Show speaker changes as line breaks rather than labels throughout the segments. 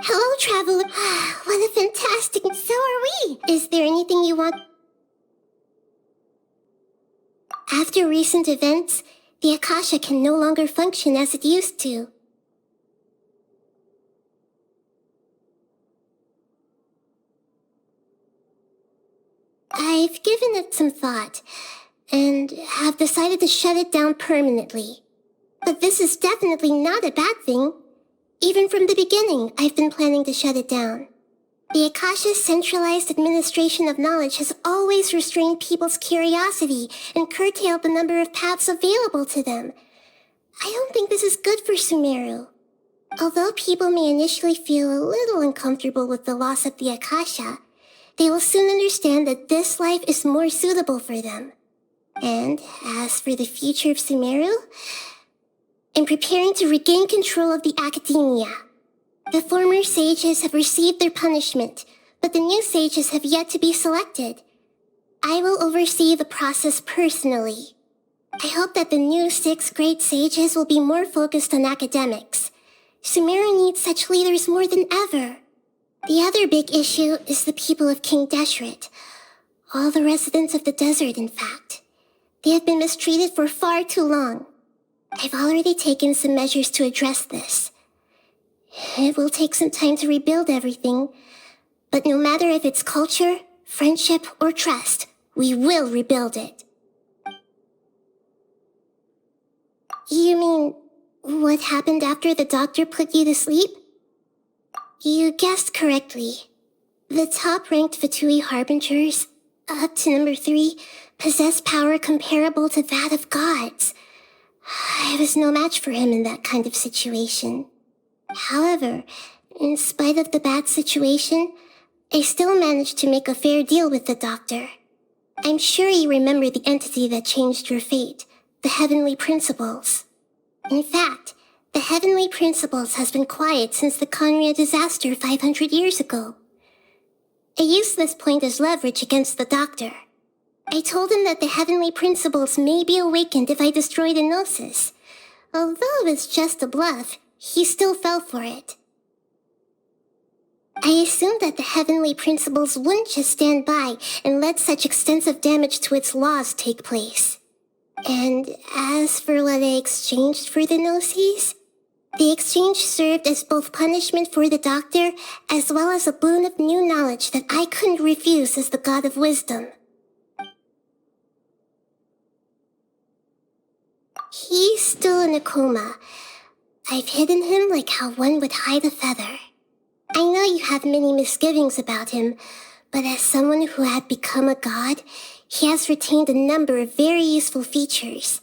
Hello, traveler. What a fantastic... So are we. Is there anything you want? After recent events, the Akasha can no longer function as it used to. I've given it some thought, and have decided to shut it down permanently. But this is definitely not a bad thing. Even from the beginning, I've been planning to shut it down. The Akasha's centralized administration of knowledge has always restrained people's curiosity and curtailed the number of paths available to them. I don't think this is good for Sumeru. Although people may initially feel a little uncomfortable with the loss of the Akasha, they will soon understand that this life is more suitable for them. And as for the future of Sumeru, I'm preparing to regain control of the academia. The former sages have received their punishment, but the new sages have yet to be selected. I will oversee the process personally. I hope that the new 6 great sages will be more focused on academics. Sumeru needs such leaders more than ever. The other big issue is the people of King Deshret. All the residents of the desert, in fact. They have been mistreated for far too long. I've already taken some measures to address this. It will take some time to rebuild everything, but no matter if it's culture, friendship, or trust, we will rebuild it. You mean, what happened after the doctor put you to sleep? You guessed correctly. The top-ranked Fatui Harbingers, up to number 3, possess power comparable to that of gods. I was no match for him in that kind of situation. However, in spite of the bad situation, I still managed to make a fair deal with the doctor. I'm sure you remember the entity that changed your fate, the Heavenly Principles. In fact, the Heavenly Principles has been quiet since the Conria disaster 500 years ago. I used this point as leverage against the doctor. I told him that the Heavenly Principles may be awakened if I destroy the Gnosis. Although it's just a bluff, he still fell for it. I assumed that the Heavenly Principles wouldn't just stand by and let such extensive damage to its laws take place. And as for what I exchanged for the Gnosis, the exchange served as both punishment for the doctor as well as a boon of new knowledge that I couldn't refuse as the God of Wisdom. He's still in a coma. I've hidden him like how one would hide a feather. I know you have many misgivings about him, but as someone who had become a god, he has retained a number of very useful features.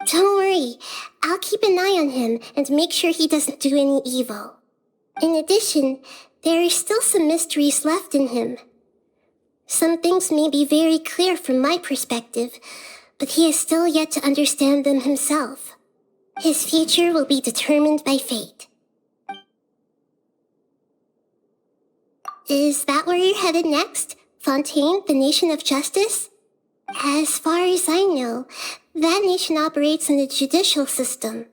Don't worry, I'll keep an eye on him and make sure he doesn't do any evil. In addition, there are still some mysteries left in him. Some things may be very clear from my perspective, but he is still yet to understand them himself. His future will be determined by fate. Is that where you're headed next? Fontaine, the nation of justice? As far as I know, that nation operates in a judicial system.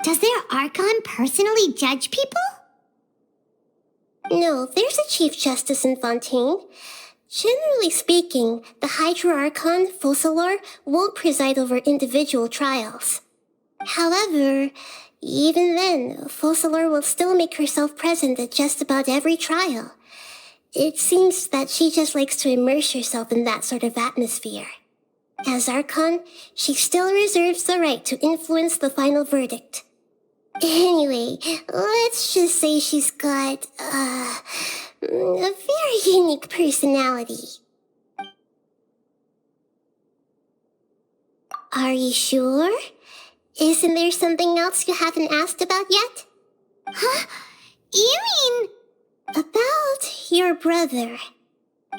Does their Archon personally judge people?
No, there's a Chief Justice in Fontaine. Generally speaking, the Hydra Archon, Focalor, won't preside over individual trials. However, even then, Focalor will still make herself present at just about every trial. It seems that she just likes to immerse herself in that sort of atmosphere. As Archon, she still reserves the right to influence the final verdict. Anyway, let's just say she's got, a very unique personality. Are you sure? Isn't there something else you haven't asked about yet?
Huh? You mean...
About your brother.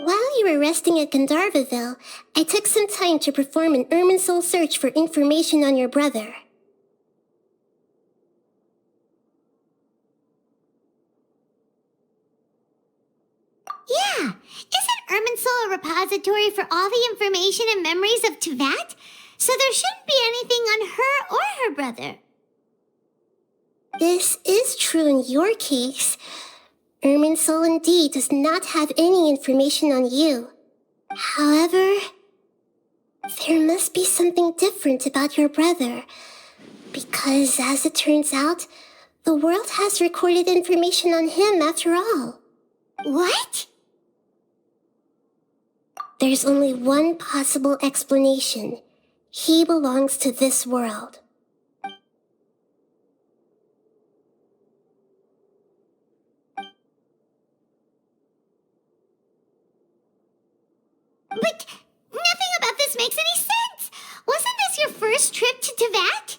While you were resting at Gandharvaville, I took some time to perform an Irminsul search for information on your brother.
Yeah, isn't Irminsul a repository for all the information and memories of Tevat? So there shouldn't be anything on her or her brother.
This is true in your case. Irminsul indeed does not have any information on you. However, there must be something different about your brother, because as it turns out, the world has recorded information on him after all.
What?
There's only one possible explanation. He belongs to this world.
But nothing about this makes any sense. Wasn't this your first trip to Tevat?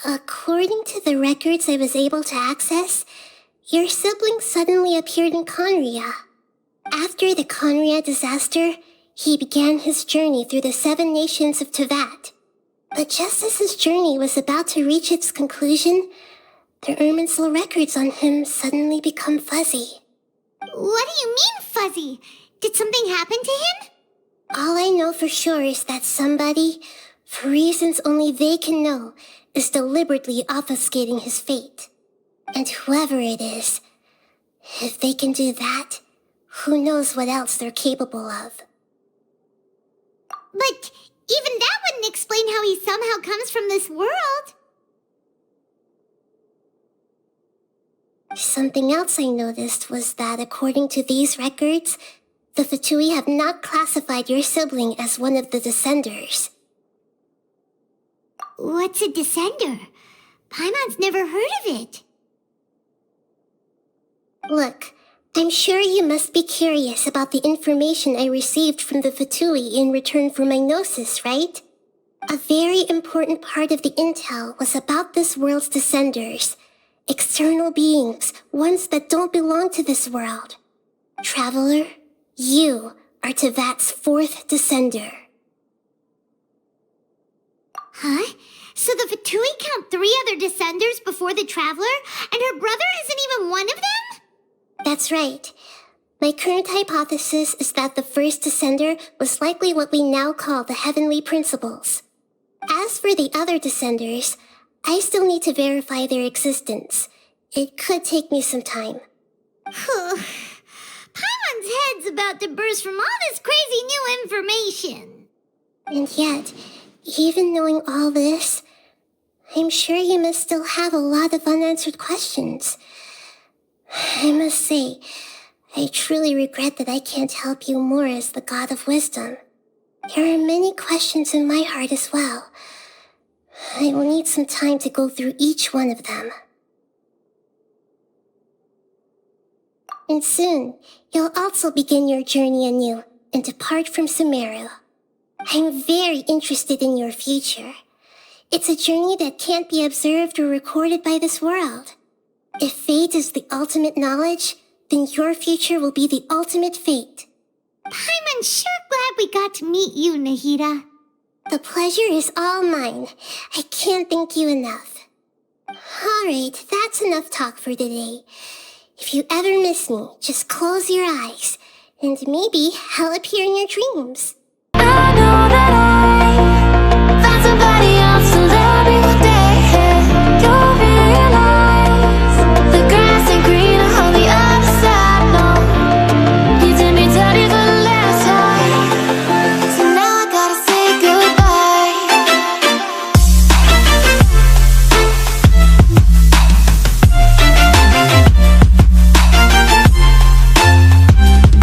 According to the records I was able to access, your sibling suddenly appeared in Conria. After the Conria disaster, he began his journey through the 7 nations of Tevat. But just as his journey was about to reach its conclusion, the Irminsul records on him suddenly become fuzzy.
What do you mean, fuzzy? Did something happen to him?
All I know for sure is that somebody, for reasons only they can know, is deliberately obfuscating his fate. And whoever it is, if they can do that, who knows what else they're capable of.
But even that wouldn't explain how he somehow comes from this world.
Something else I noticed was that according to these records, the Fatui have not classified your sibling as one of the Descenders.
What's a Descender? Paimon's never heard of it.
Look, I'm sure you must be curious about the information I received from the Fatui in return for my gnosis, right? A very important part of the intel was about this world's Descenders. External beings, ones that don't belong to this world. Traveler, you are Tevat's 4th Descender.
Huh? So the Fatui count 3 other Descenders before the Traveler, and her brother isn't even one of them?
That's right. My current hypothesis is that the first Descender was likely what we now call the Heavenly Principles. As for the other Descenders, I still need to verify their existence. It could take me some time.
Paimon's head's about to burst from all this crazy new information.
And yet, even knowing all this, I'm sure you must still have a lot of unanswered questions. I must say, I truly regret that I can't help you more as the God of Wisdom. There are many questions in my heart as well. I will need some time to go through each one of them. And soon, you'll also begin your journey anew and depart from Sumeru. I'm very interested in your future. It's a journey that can't be observed or recorded by this world. If fate is the ultimate knowledge, then your future will be the ultimate fate.
Paimon's sure glad we got to meet you, Nahida.
The pleasure is all mine. I can't thank you enough. Alright, that's enough talk for today. If you ever miss me, just close your eyes, and maybe I'll appear in your dreams.